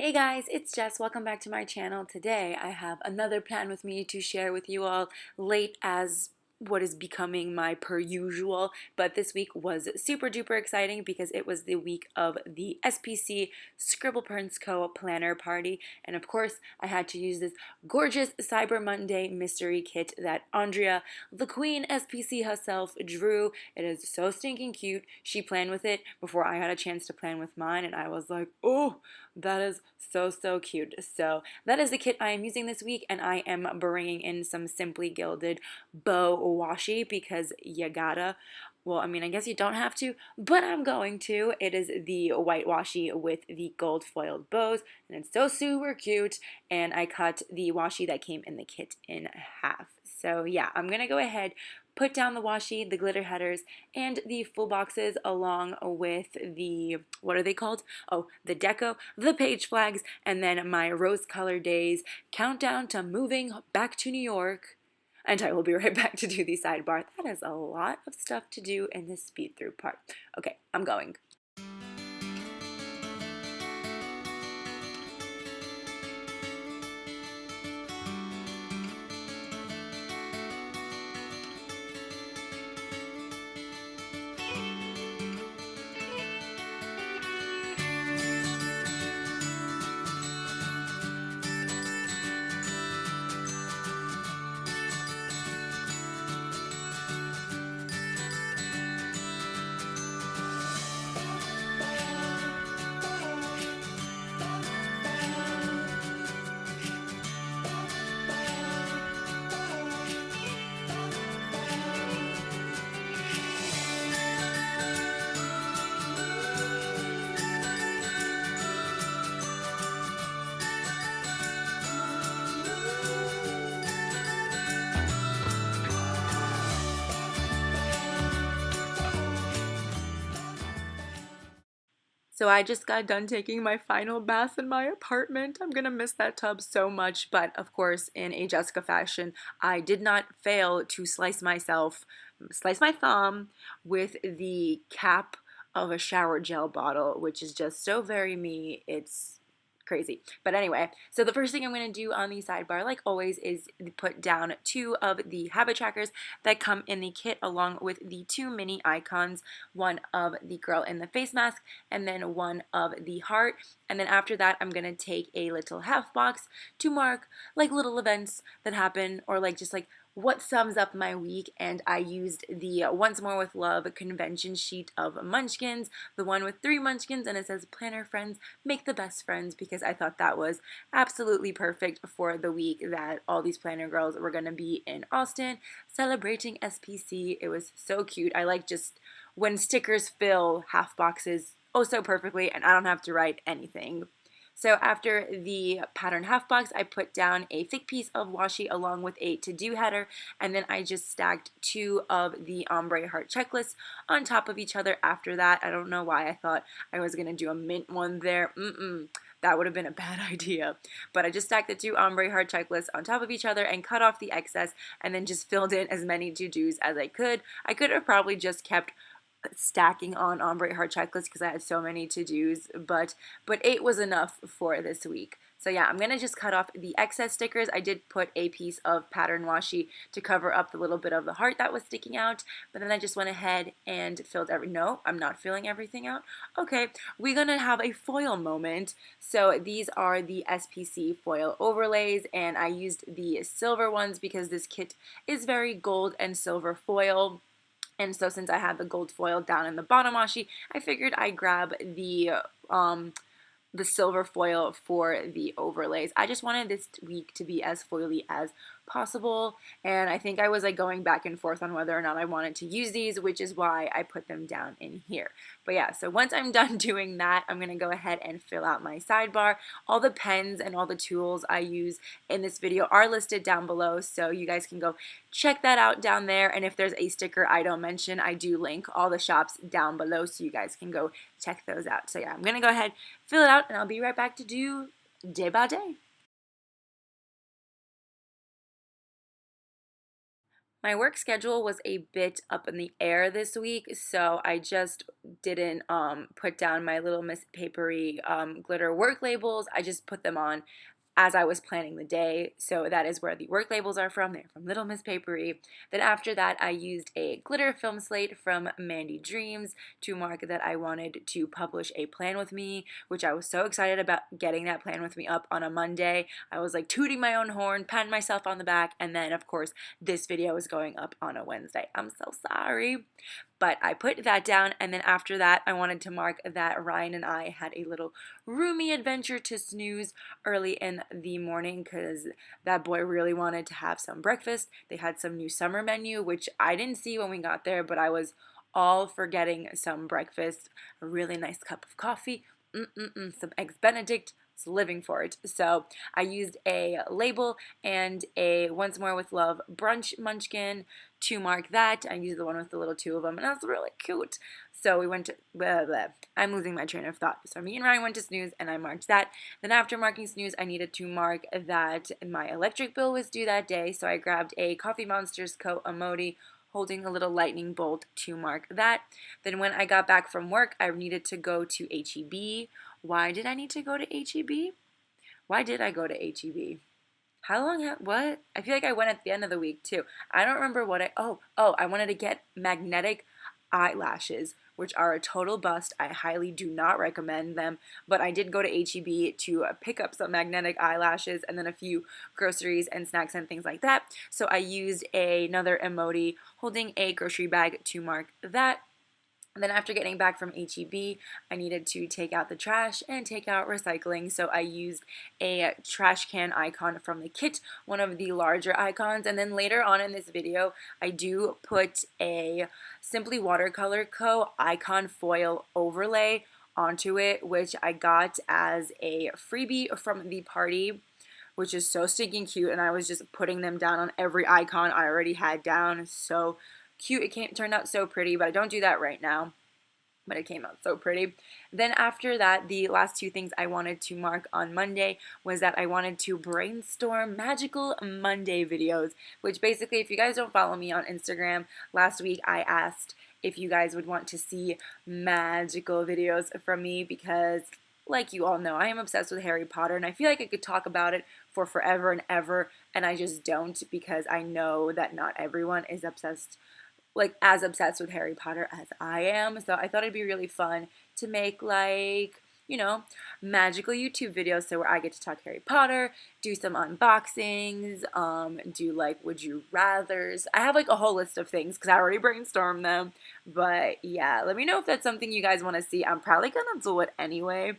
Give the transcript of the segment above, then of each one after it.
Hey guys, it's Jess. Welcome back to my channel. Today I have another plan with me to share with you all late as what is becoming my per usual, but this week was super duper exciting because it was the week of the SPC ScribblePrintsCo planner party, and of course I had to use this gorgeous Cyber Monday mystery kit that Andrea, the queen SPC herself, drew. It is so stinking cute. She planned with it before I had a chance to plan with mine, and I was like, oh, that is so cute. So that is the kit I am using this week, and I am bringing in some Simply Gilded bow washi because you gotta. Well, I mean, I guess you don't have to, but I'm going to. It is the white washi with the gold foiled bows, and it's so super cute, and I cut the washi that came in the kit in half. So yeah, I'm gonna go ahead, put down the washi, the glitter headers, and the full boxes along with the, what are they called? Oh, the deco, the page flags, and then my rose colored days countdown to moving back to New York. And I will be right back to do the sidebar. That is a lot of stuff to do in this speed through part. Okay, I'm going. So I just got done taking my final bath in my apartment. I'm gonna miss that tub so much, but of course, in a Jessica fashion, I did not fail to slice my thumb with the cap of a shower gel bottle, which is just so very me. It's crazy. But anyway, so the first thing I'm going to do on the sidebar, like always, is put down 2 of the habit trackers that come in the kit along with the 2 mini icons, one of the girl in the face mask and then one of the heart. And then after that, I'm going to take a little half box to mark like little events that happen, or like just like what sums up my week. And I used the Once More with Love convention sheet of munchkins, the one with 3 munchkins, and it says planner friends make the best friends, because I thought that was absolutely perfect for the week that all these planner girls were going to be in Austin celebrating SPC. It was so cute. I like just when stickers fill half boxes oh so perfectly and I don't have to write anything. So after the pattern half box, I put down a thick piece of washi along with a to-do header, and then I just stacked 2 of the ombre heart checklists on top of each other after that. I don't know why I thought I was going to do a mint one there. That would have been a bad idea. But I just stacked the 2 ombre heart checklists on top of each other and cut off the excess, and then just filled in as many to-dos as I could. I could have probably just kept stacking on ombre heart checklist because I had so many to-dos, but 8 was enough for this week. So yeah, I'm gonna just cut off the excess stickers. I did put a piece of pattern washi to cover up the little bit of the heart that was sticking out, but then I just went ahead and filled no, I'm not filling everything out. Okay, we're gonna have a foil moment. So these are the SPC foil overlays, and I used the silver ones because this kit is very gold and silver foil. And so since I had the gold foil down in the bottom washi, I figured I'd grab the silver foil for the overlays. I just wanted this week to be as foily as possible, and I think I was like going back and forth on whether or not I wanted to use these, which is why I put them down in here. But yeah, so once I'm done doing that, I'm gonna go ahead and fill out my sidebar. All the pens and all the tools I use in this video are listed down below, so you guys can go check that out down there. And if there's a sticker I don't mention, I do link all the shops down below, so you guys can go check those out. So yeah, I'm gonna go ahead, fill it out, and I'll be right back to do day by day. My work schedule was a bit up in the air this week, so I just didn't put down my Little Miss Papery glitter work labels. I just put them on as I was planning the day. So that is where the work labels are from. They're from Little Miss Papery. Then after that, I used a glitter film slate from Mandy Dreams to mark that I wanted to publish a plan with me, which I was so excited about getting that plan with me up on a Monday. I was like tooting my own horn, patting myself on the back, and then of course this video is going up on a Wednesday. I'm so sorry. But I put that down, and then after that, I wanted to mark that Ryan and I had a little roomy adventure to snooze early in the morning because that boy really wanted to have some breakfast. They had some new summer menu, which I didn't see when we got there, but I was all for getting some breakfast, a really nice cup of coffee, some eggs Benedict, living for it. So I used a label and a Once More with Love brunch munchkin to mark that. I used the one with the little two of them, and that's really cute. So we went to, blah, blah. I'm losing my train of thought. So me and Ryan went to snooze, and I marked that. Then after marking snooze, I needed to mark that my electric bill was due that day, so I grabbed a Coffee Monsters Co. emoji holding a little lightning bolt to mark that. Then when I got back from work, I needed to go to HEB. Why did I need to go to HEB? Why did I go to HEB? How long what? I feel like I went at the end of the week too. I don't remember what I wanted to get magnetic eyelashes, which are a total bust. I highly do not recommend them, but I did go to HEB to pick up some magnetic eyelashes and then a few groceries and snacks and things like that. So I used another emoji holding a grocery bag to mark that. And then after getting back from HEB, I needed to take out the trash and take out recycling. So I used a trash can icon from the kit, one of the larger icons. And then later on in this video, I do put a Simply Watercolor Co. icon foil overlay onto it, which I got as a freebie from the party, which is so stinking cute. And I was just putting them down on every icon I already had down. So cute. It turned out so pretty, but I don't do that right now. But it came out so pretty. Then after that, the last two things I wanted to mark on Monday was that I wanted to brainstorm magical Monday videos, which basically, if you guys don't follow me on Instagram, last week I asked if you guys would want to see magical videos from me because, like you all know, I am obsessed with Harry Potter, and I feel like I could talk about it for forever and ever, and I just don't because I know that not everyone is obsessed, like as obsessed with Harry Potter as I am. So I thought it'd be really fun to make like, you know, magical YouTube videos so where I get to talk Harry Potter, do some unboxings, do like would you rathers. I have like a whole list of things because I already brainstormed them. But yeah, let me know if that's something you guys want to see. I'm probably gonna do it anyway.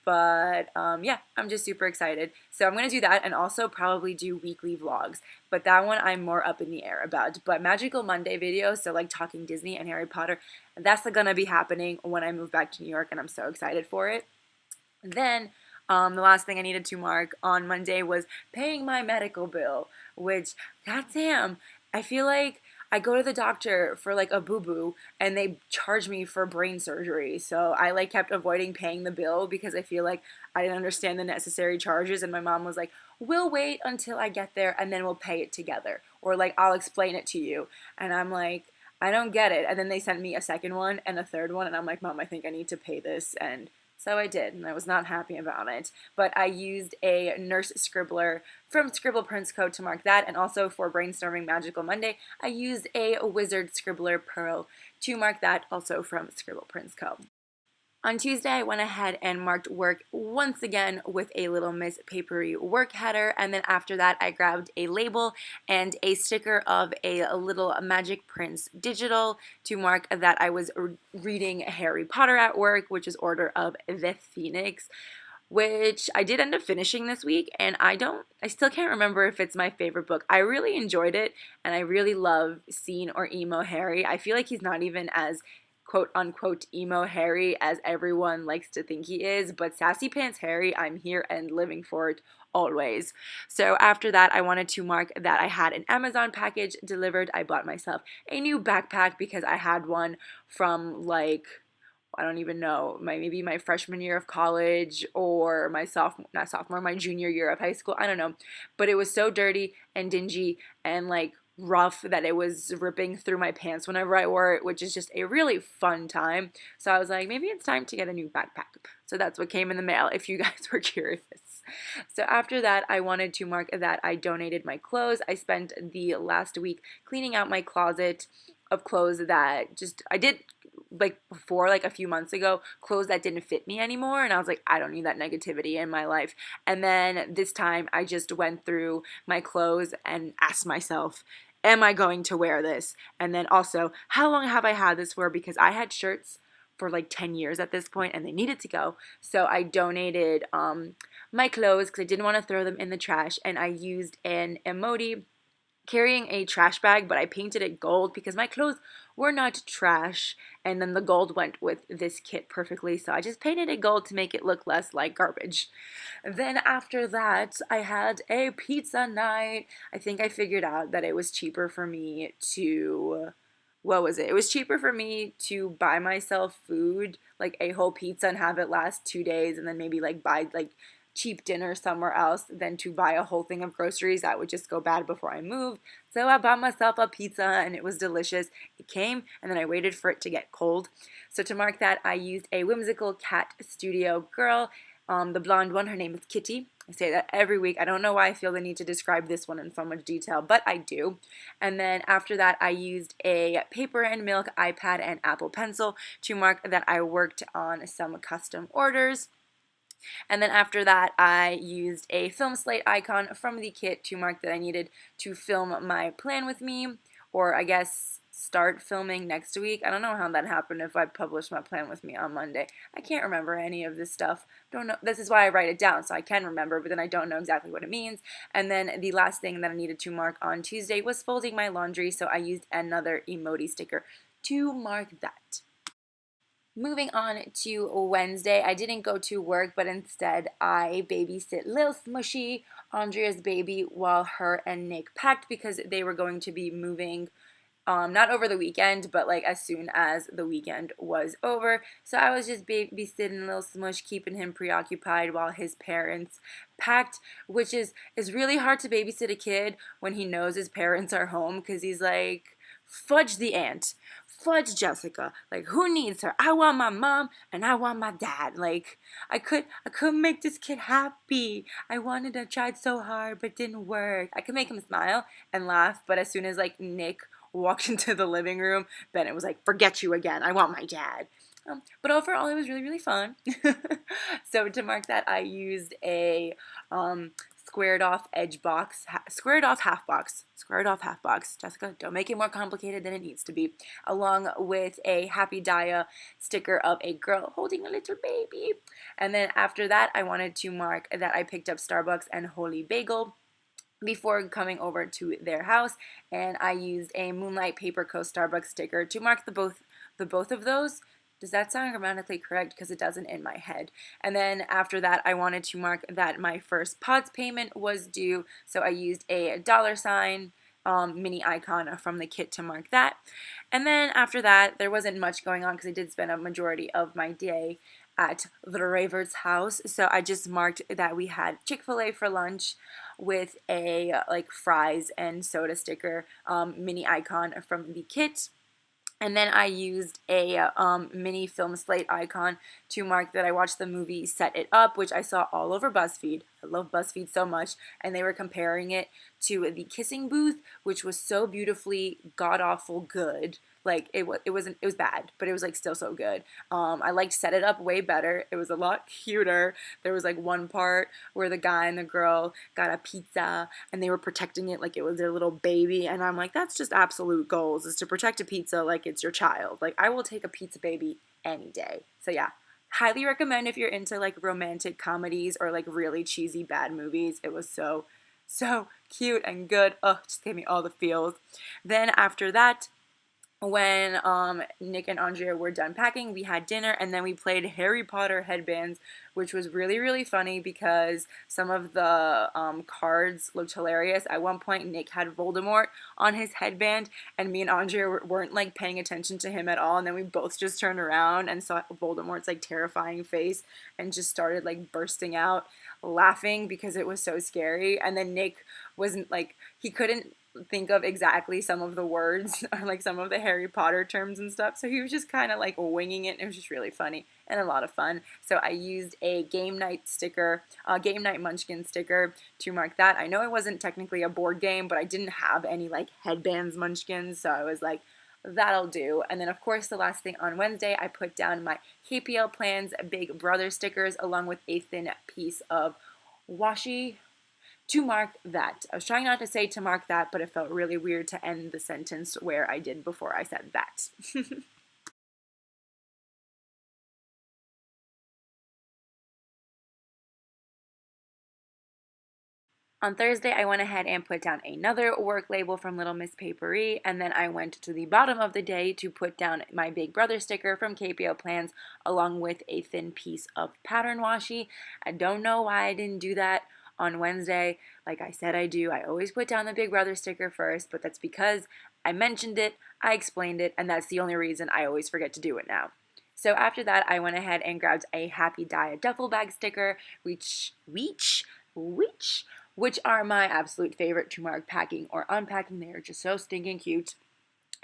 But yeah, I'm just super excited. So I'm going to do that and also probably do weekly vlogs. But that one I'm more up in the air about. But Magical Monday videos, so like talking Disney and Harry Potter, that's going to be happening when I move back to New York, and I'm so excited for it. Then the last thing I needed to mark on Monday was paying my medical bill, which, goddamn, I feel like I go to the doctor for like a boo-boo and they charge me for brain surgery. So I like kept avoiding paying the bill because I feel like I didn't understand the necessary charges, and my mom was like, we'll wait until I get there and then we'll pay it together. Or like, I'll explain it to you. And I'm like, I don't get it. And then they sent me a second one and a third one, and I'm like, Mom, I think I need to pay this. And so I did, and I was not happy about it. But I used a nurse scribbler from ScribblePrintsCo to mark that, and also for brainstorming Magical Monday, I used a wizard scribbler pearl to mark that, also from ScribblePrintsCo. On Tuesday, I went ahead and marked work once again with a Little Miss Papery work header, and then after that, I grabbed a label and a sticker of a little Magic Prince digital to mark that I was reading Harry Potter at work, which is Order of the Phoenix, which I did end up finishing this week, and I still can't remember if it's my favorite book. I really enjoyed it, and I really love Scene or Emo Harry. I feel like he's not even as quote-unquote emo Harry as everyone likes to think he is, but Sassy Pants Harry, I'm here and living for it always. So after that, I wanted to mark that I had an Amazon package delivered. I bought myself a new backpack because I had one from like, I don't even know, maybe my freshman year of college or my my junior year of high school. I don't know. But it was so dirty and dingy and like rough that it was ripping through my pants whenever I wore it, which is just a really fun time. So I was like, maybe it's time to get a new backpack. So that's what came in the mail, if you guys were curious. So after that, I wanted to mark that I donated my clothes. I spent the last week cleaning out my closet of clothes that I did like before, like a few months ago, clothes that didn't fit me anymore, and I was like, I don't need that negativity in my life. And then this time I just went through my clothes and asked myself, am I going to wear this? And then also, how long have I had this for? Because I had shirts for like 10 years at this point and they needed to go. So I donated my clothes because I didn't want to throw them in the trash, and I used an emoji carrying a trash bag, but I painted it gold because my clothes were not trash, and then the gold went with this kit perfectly, so I just painted it gold to make it look less like garbage. Then after that, I had a pizza night. I think I figured out that it was cheaper for me to, what was it? It was cheaper for me to buy myself food, like a whole pizza and have it last 2 days, and then maybe like buy like cheap dinner somewhere else than to buy a whole thing of groceries that would just go bad before I moved. So I bought myself a pizza and it was delicious. It came and then I waited for it to get cold. So to mark that, I used a whimsical cat studio girl. The blonde one, her name is Kitty. I say that every week. I don't know why I feel the need to describe this one in so much detail, but I do. And then after that, I used a paper and milk iPad and Apple Pencil to mark that I worked on some custom orders. And then after that, I used a film slate icon from the kit to mark that I needed to film my plan with me, or I guess start filming next week. I don't know how that happened if I published my plan with me on Monday. I can't remember any of this stuff. Don't know. This is why I write it down, so I can remember, but then I don't know exactly what it means. And then the last thing that I needed to mark on Tuesday was folding my laundry, so I used another emoji sticker to mark that. Moving on to Wednesday, I didn't go to work, but instead I babysit Lil Smushy, Andrea's baby, while her and Nick packed because they were going to be moving, not over the weekend, but like as soon as the weekend was over. So I was just babysitting Lil Smush, keeping him preoccupied while his parents packed, which is really hard to babysit a kid when he knows his parents are home, because he's like, fudge the aunt, fudge Jessica, like who needs her? I want my mom and I want my dad. Like I couldn't make this kid happy. I tried so hard but didn't work. I could make him smile and laugh, but as soon as like Nick walked into the living room, Bennett was like, forget you again, I want my dad. But overall, it was really, really fun. So to mark that, I used a squared off edge box, squared off half box. Jessica, don't make it more complicated than it needs to be. Along with a Happy Dia sticker of a girl holding a little baby. And then after that, I wanted to mark that I picked up Starbucks and Holy Bagel before coming over to their house, and I used a Moonlight Paper Co. Starbucks sticker to mark the both of those. Does that sound grammatically correct? Because it doesn't in my head. And then after that, I wanted to mark that my first POTS payment was due, so I used a $sign mini icon from the kit to mark that. And then after that, there wasn't much going on because I did spend a majority of my day at the Raver's house, so I just marked that we had Chick-fil-A for lunch with a like fries and soda sticker mini icon from the kit. And then I used a mini film slate icon to mark that I watched the movie Set It Up, which I saw all over BuzzFeed. I love BuzzFeed so much. And they were comparing it to The Kissing Booth, which was so beautifully god-awful good. Like, it was bad, but it was, like, still so good. I liked Set It Up way better. It was a lot cuter. There was, like, one part where the guy and the girl got a pizza, and they were protecting it like it was their little baby. And I'm like, that's just absolute goals, is to protect a pizza like it's your child. Like, I will take a pizza baby any day. So, yeah. Highly recommend if you're into, like, romantic comedies or, like, really cheesy bad movies. It was so cute and good. Oh, just gave me all the feels. Then after that, when Nick and Andrea were done packing, we had dinner, and then we played Harry Potter headbands, which was really, really funny because some of the cards looked hilarious. At one point, Nick had Voldemort on his headband, and me and Andrea weren't like paying attention to him at all, and then we both just turned around and saw Voldemort's like terrifying face and just started like bursting out laughing because it was so scary. And then Nick wasn't like, he couldn't think of exactly some of the words or like some of the Harry Potter terms and stuff. So he was just kind of like winging it, and it was just really funny and a lot of fun. So I used a game night sticker, game night munchkin sticker to mark that. I know it wasn't technically a board game, but I didn't have any like headbands munchkins, so I was like, that'll do. And then of course the last thing on Wednesday, I put down my KPLPlans Big Brother stickers along with a thin piece of washi to mark that. I was trying not to say to mark that, but it felt really weird to end the sentence where I did before I said that. On Thursday, I went ahead and put down another work label from Little Miss Papery, and then I went to the bottom of the day to put down my Big Brother sticker from KPLPlans along with a thin piece of pattern washi. I don't know why I didn't do that on Wednesday. Like I said I do. I always put down the Big Brother sticker first, but that's because I mentioned it, I explained it, and that's the only reason I always forget to do it now. So after that, I went ahead and grabbed a Happy Diet duffel bag sticker, which are my absolute favorite to mark packing or unpacking. They are just so stinking cute.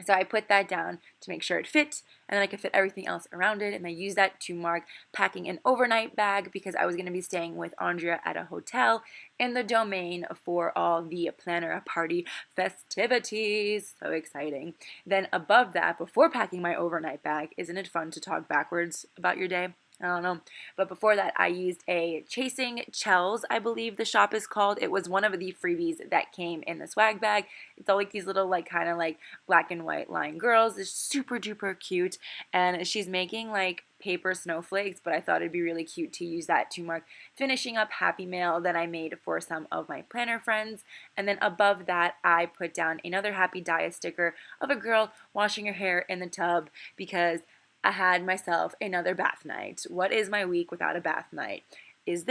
So I put that down to make sure it fit, and then I could fit everything else around it, and I used that to mark packing an overnight bag because I was going to be staying with Andrea at a hotel in the Domain for all the planner party festivities. So exciting. Then above that, before packing my overnight bag, isn't it fun to talk backwards about your day? I don't know. But before that, I used a Chasing Chells, I believe the shop is called. It was one of the freebies that came in the swag bag. It's all like these little like kind of like black and white line girls. It's super duper cute. And she's making like paper snowflakes, but I thought it'd be really cute to use that to mark finishing up Happy Mail that I made for some of my planner friends. And then above that, I put down another Happy Diet sticker of a girl washing her hair in the tub because I had myself another bath night. What is my week without a bath night? Has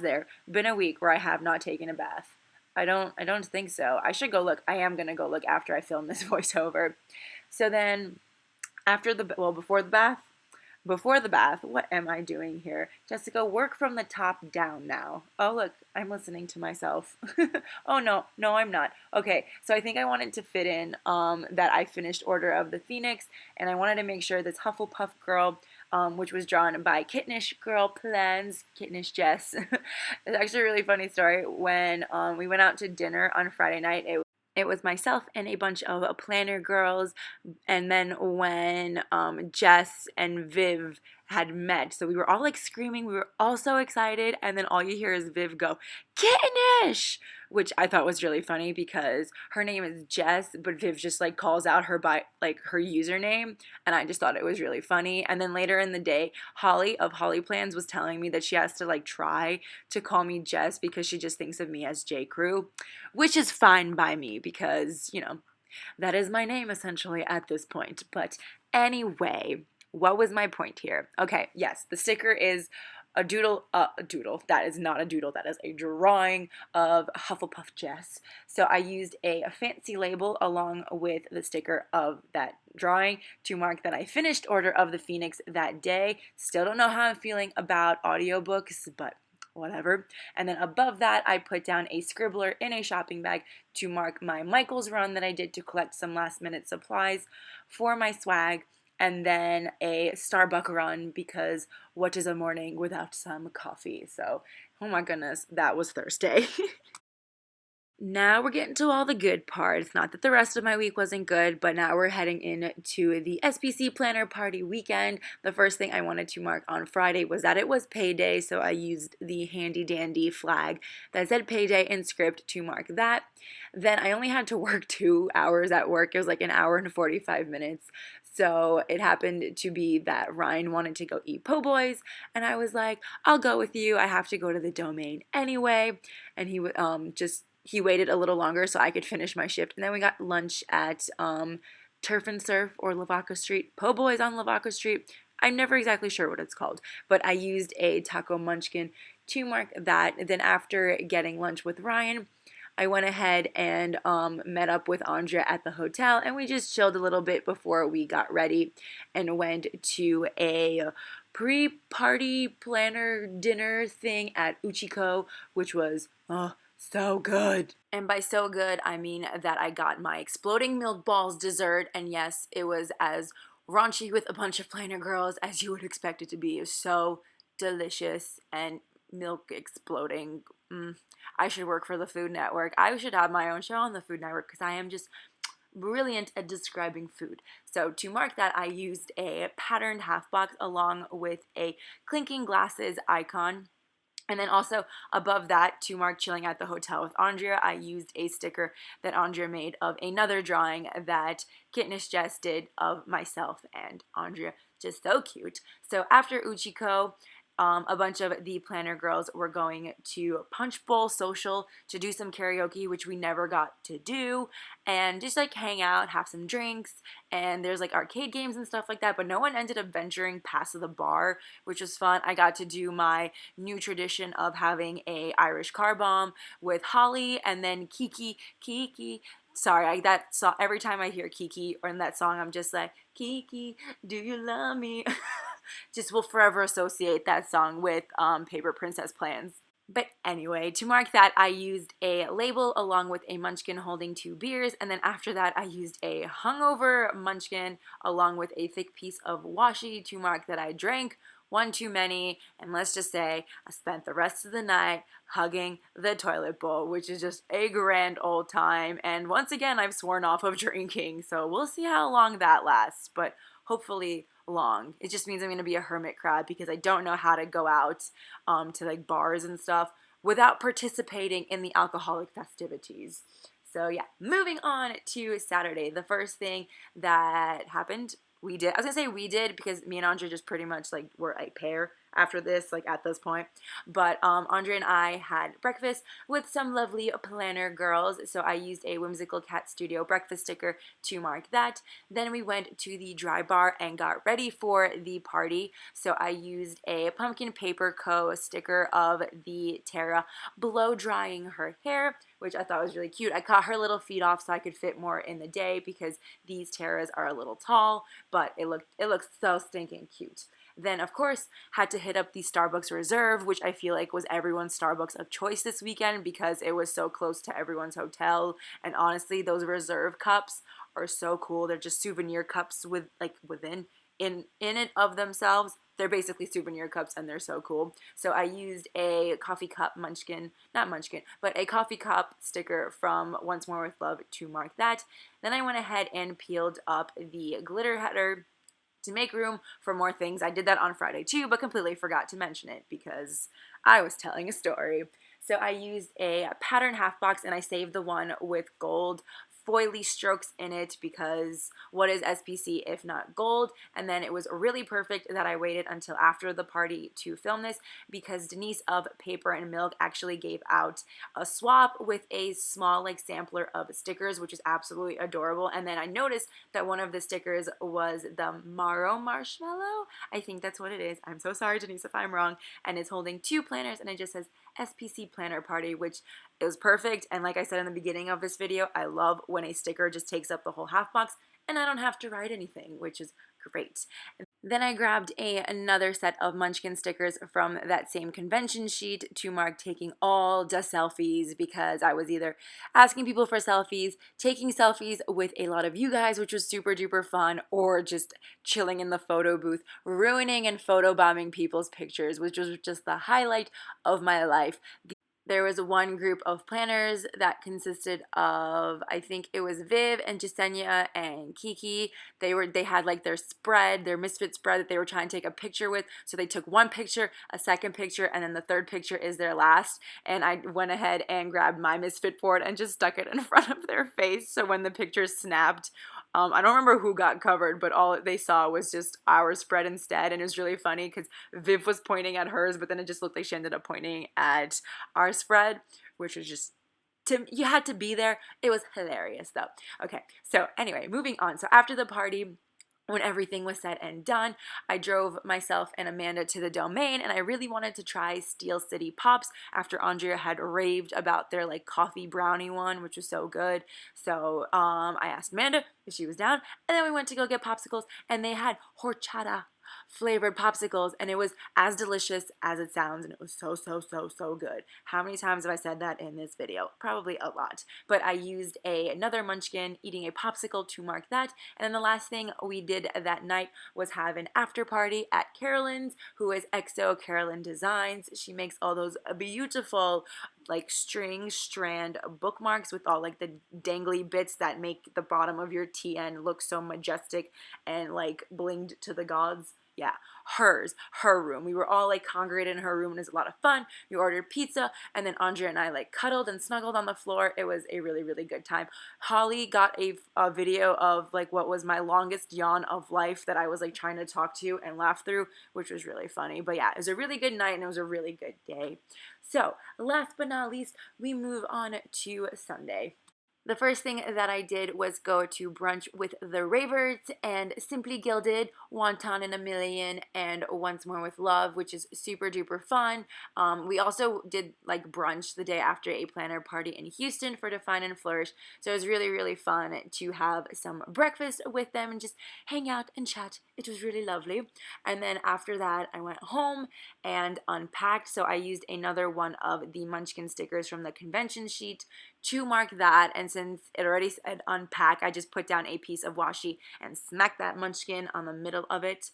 there been a week where I have not taken a bath? I don't think so. I should go look. I am going to go look after I film this voiceover. So then before the bath, what am I doing here? Jessica, work from the top down now. Oh, look, I'm listening to myself. Oh, no, I'm not. Okay, so I think I wanted to fit in that I finished Order of the Phoenix, and I wanted to make sure this Hufflepuff girl, which was drawn by Kittenish Girl Plans, Kittenish Jess. It's actually a really funny story. When we went out to dinner on Friday night, it was myself and a bunch of planner girls, and then when Jess and Viv had met, so we were all like screaming, we were all so excited, and then all you hear is Viv go, Kittenish! Which I thought was really funny because her name is Jess, but Viv just like calls out her by like her username, and I just thought it was really funny. And then later in the day, Holly of Holly Plans was telling me that she has to like try to call me Jess because she just thinks of me as jkruuuplans, which is fine by me because, you know, that is my name essentially at this point. But anyway, what was my point here? Okay, yes, the sticker is a doodle, that is not a doodle, that is a drawing of Hufflepuff Jess. So I used a fancy label along with the sticker of that drawing to mark that I finished Order of the Phoenix that day. Still don't know how I'm feeling about audiobooks, but whatever. And then above that, I put down a scribbler in a shopping bag to mark my Michaels run that I did to collect some last minute supplies for my swag, and then a Starbucks run because what is a morning without some coffee? So, oh my goodness, that was Thursday. Now we're getting to all the good parts. Not that the rest of my week wasn't good, but now we're heading into the SPC planner party weekend. The first thing I wanted to mark on Friday was that it was payday, so I used the handy dandy flag that said payday in script to mark that. Then I only had to work 2 hours at work. It was like an hour and 45 minutes. So it happened to be that Ryan wanted to go eat po' boys, and I was like, I'll go with you. I have to go to the Domain anyway. And he waited a little longer so I could finish my shift. And then we got lunch at Turf and Surf or Lavaca Street. Po' Boys on Lavaca Street. I'm never exactly sure what it's called, but I used a taco munchkin to mark that. Then after getting lunch with Ryan, I went ahead and met up with Andrea at the hotel, and we just chilled a little bit before we got ready and went to a pre-party planner dinner thing at Uchiko, which was so good. And by so good, I mean that I got my exploding milk balls dessert, and yes, it was as raunchy with a bunch of planner girls as you would expect it to be. It was so delicious and milk exploding. I should work for the Food Network. I should have my own show on the Food Network because I am just brilliant at describing food. So to mark that, I used a patterned half box along with a clinking glasses icon. And then also above that, to mark chilling at the hotel with Andrea, I used a sticker that Andrea made of another drawing that Kitnish Jess did of myself and Andrea. Just so cute. So after Uchiko, a bunch of the planner girls were going to Punch Bowl Social to do some karaoke, which we never got to do, and just like hang out, have some drinks, and there's like arcade games and stuff like that, but no one ended up venturing past the bar, which was fun. I got to do my new tradition of having a Irish car bomb with Holly and then Kiki. Sorry, that song, every time I hear Kiki or in that song, I'm just like, Kiki, do you love me? Just will forever associate that song with Paper Princess Plans. But anyway, to mark that, I used a label along with a munchkin holding 2 beers, and then after that, I used a hungover munchkin along with a thick piece of washi to mark that I drank one too many, and let's just say I spent the rest of the night hugging the toilet bowl, which is just a grand old time, and once again, I've sworn off of drinking, so we'll see how long that lasts, but hopefully long. It just means I'm going to be a hermit crab because I don't know how to go out to like bars and stuff without participating in the alcoholic festivities. So yeah, moving on to Saturday. The first thing that happened, we did, I was going to say we did because me and Andre just pretty much like were a pair after this, like at this point. But Andre and I had breakfast with some lovely planner girls. So I used a Whimsical Cat Studio breakfast sticker to mark that. Then we went to the dry bar and got ready for the party. So I used a Pumpkin Paper Co. sticker of the Tara blow drying her hair, which I thought was really cute. I cut her little feet off so I could fit more in the day because these Taras are a little tall, but it looked so stinking cute. Then, of course, had to hit up the Starbucks Reserve, which I feel like was everyone's Starbucks of choice this weekend because it was so close to everyone's hotel. And honestly, those Reserve cups are so cool. They're just souvenir cups with like in it of themselves. They're basically souvenir cups and they're so cool. So I used a coffee cup not munchkin, but a coffee cup sticker from Once More With Love to mark that. Then I went ahead and peeled up the glitter header to make room for more things. I did that on Friday too, but completely forgot to mention it because I was telling a story. So I used a pattern half box and I saved the one with gold foily strokes in it because what is SPC if not gold? And then it was really perfect that I waited until after the party to film this because Denise of Paper and Milk actually gave out a swap with a small like sampler of stickers, which is absolutely adorable. And then I noticed that one of the stickers was the Maro marshmallow. I think that's what it is. I'm so sorry, Denise, if I'm wrong. And it's holding 2 planners and it just says SPC Planner Party, which is perfect. And like I said in the beginning of this video, I love when a sticker just takes up the whole half box and I don't have to write anything, which is great. Then I grabbed another set of Munchkin stickers from that same convention sheet to mark taking all the selfies because I was either asking people for selfies, taking selfies with a lot of you guys, which was super duper fun, or just chilling in the photo booth, ruining and photobombing people's pictures, which was just the highlight of my life. There was one group of planners that consisted of, I think it was Viv and Jasenia and Kiki. They had like their spread, their misfit spread that they were trying to take a picture with. So they took one picture, a second picture, and then the third picture is their last. And I went ahead and grabbed my misfit board and just stuck it in front of their face. So when the picture snapped, I don't remember who got covered, but all they saw was just our spread instead. And it was really funny because Viv was pointing at hers, but then it just looked like she ended up pointing at our spread, which was just, you had to be there. It was hilarious though. Okay, so anyway, moving on. So after the party, when everything was said and done, I drove myself and Amanda to the Domain, and I really wanted to try Steel City Pops after Andrea had raved about their like coffee brownie one, which was so good. So I asked Amanda if she was down, and then we went to go get popsicles, and they had horchata flavored popsicles, and it was as delicious as it sounds, and it was so, so, so, so good. How many times have I said that in this video? Probably a lot. But I used another munchkin eating a popsicle to mark that. And then the last thing we did that night was have an after party at Carolyn's, who is XO Carolyn Designs. She makes all those beautiful like string strand bookmarks with all like the dangly bits that make the bottom of your TN look so majestic and like blinged to the gods. Yeah, her room. We were all like congregated in her room, and it was a lot of fun. We ordered pizza, and then Andrea and I like cuddled and snuggled on the floor. It was a really, really good time. Holly got a video of like what was my longest yawn of life that I was like trying to talk to and laugh through, which was really funny. But yeah, it was a really good night, and it was a really good day. So last but not least, we move on to Sunday. The first thing that I did was go to brunch with the Ravers and Simply Gilded, Wonton in a Million, and Once More with Love, which is super duper fun. We also did like brunch the day after a planner party in Houston for Define and Flourish, so it was really, really fun to have some breakfast with them and just hang out and chat. It was really lovely. And then after that, I went home and unpacked, so I used another one of the Munchkin stickers from the convention sheet to mark that, and since it already said unpack, I just put down a piece of washi and smacked that munchkin on the middle of it.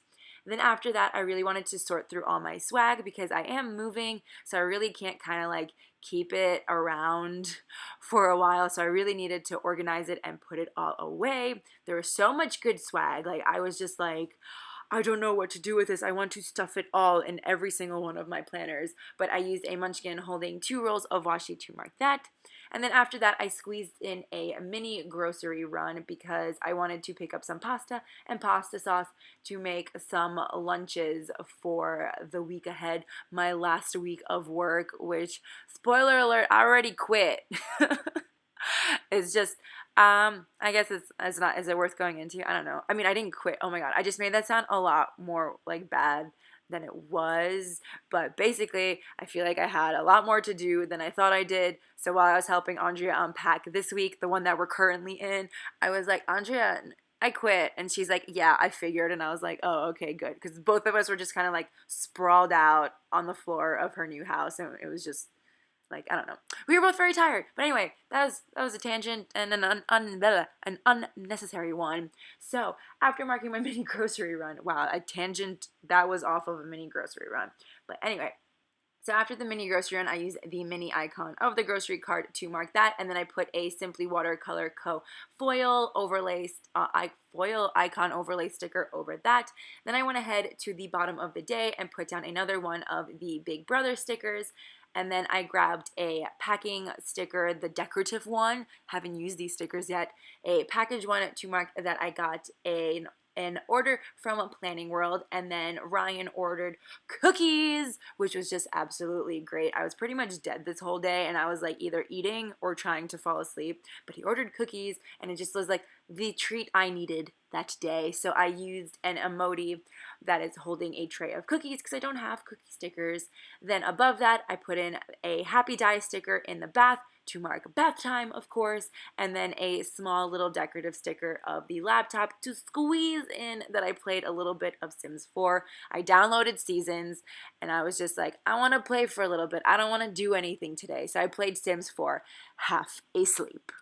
Then after that, I really wanted to sort through all my swag because I am moving, so I really can't kind of like keep it around for a while, so I really needed to organize it and put it all away. There was so much good swag, like I was just like, I don't know what to do with this. I want to stuff it all in every single one of my planners. But I used a munchkin holding 2 rolls of washi to mark that. And then after that, I squeezed in a mini grocery run because I wanted to pick up some pasta and pasta sauce to make some lunches for the week ahead, my last week of work, which, spoiler alert, I already quit. It's just, I guess it's not, is it worth going into? I don't know. I mean, I didn't quit. Oh my God. I just made that sound a lot more like bad than it was. But basically, I feel like I had a lot more to do than I thought I did. So while I was helping Andrea unpack this week, the one that we're currently in, I was like, Andrea, I quit. And she's like, yeah, I figured. And I was like, oh, okay, good. Because both of us were just kind of like sprawled out on the floor of her new house. And it was just, like, I don't know. We were both very tired. But anyway, that was a tangent and an unnecessary one. So, after marking my mini grocery run, wow, a tangent that was off of a mini grocery run. But anyway, so after the mini grocery run, I used the mini icon of the grocery cart to mark that, and then I put a Simply Watercolor Co. foil icon overlay sticker over that. Then I went ahead to the bottom of the day and put down another one of the Big Brother stickers. And then I grabbed a packing sticker, the decorative one. Haven't used these stickers yet. A package one to mark that I got an order from a Planning World, and then Ryan ordered cookies, which was just absolutely great. I was pretty much dead this whole day, and I was like either eating or trying to fall asleep, but he ordered cookies, and it just was like the treat I needed that day. So I used an emoji that is holding a tray of cookies because I don't have cookie stickers. Then above that, I put in a happy die sticker in the bath to mark bath time, of course, and then a small little decorative sticker of the laptop to squeeze in that I played a little bit of Sims 4. I downloaded Seasons, and I was just like, I want to play for a little bit. I don't want to do anything today. So I played Sims 4 half asleep.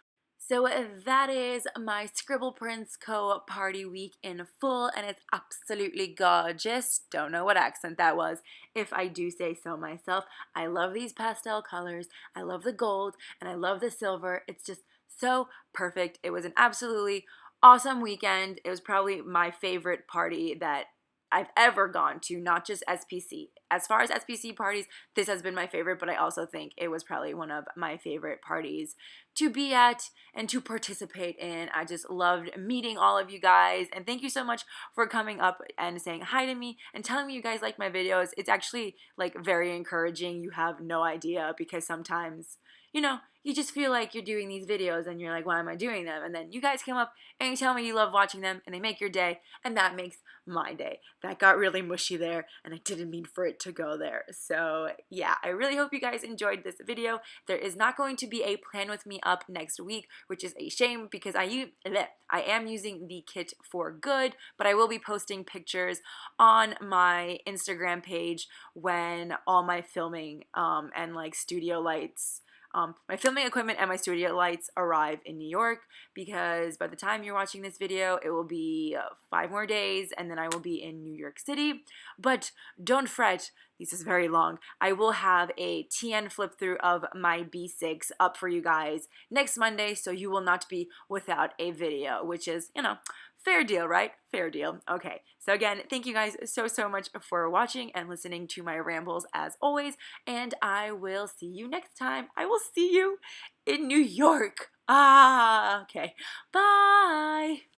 So that is my ScribblePrintsCo party week in full, and it's absolutely gorgeous. Don't know what accent that was, if I do say so myself. I love these pastel colors. I love the gold, and I love the silver. It's just so perfect. It was an absolutely awesome weekend. It was probably my favorite party that I've ever gone to, not just SPC. As far as SPC parties, this has been my favorite, but I also think it was probably one of my favorite parties to be at and to participate in. I just loved meeting all of you guys, and thank you so much for coming up and saying hi to me and telling me you guys like my videos. It's actually like very encouraging. You have no idea, because sometimes, you know, you just feel like you're doing these videos and you're like, why am I doing them? And then you guys come up and you tell me you love watching them and they make your day, and that makes my day. That got really mushy there, and I didn't mean for it to go there. So yeah, I really hope you guys enjoyed this video. There is not going to be a plan with me up next week, which is a shame because I am using the kit for good, but I will be posting pictures on my Instagram page when all my filming and like studio lights, my filming equipment and my studio lights arrive in New York, because by the time you're watching this video, it will be 5 more days and then I will be in New York City. But don't fret, this is very long. I will have a TN flip through of my B6 up for you guys next Monday, so you will not be without a video, which is, you know, fair deal, right? Fair deal. Okay, so again, thank you guys so much for watching and listening to my rambles as always, and I will see you next time. I will see you in New York. Okay. Bye.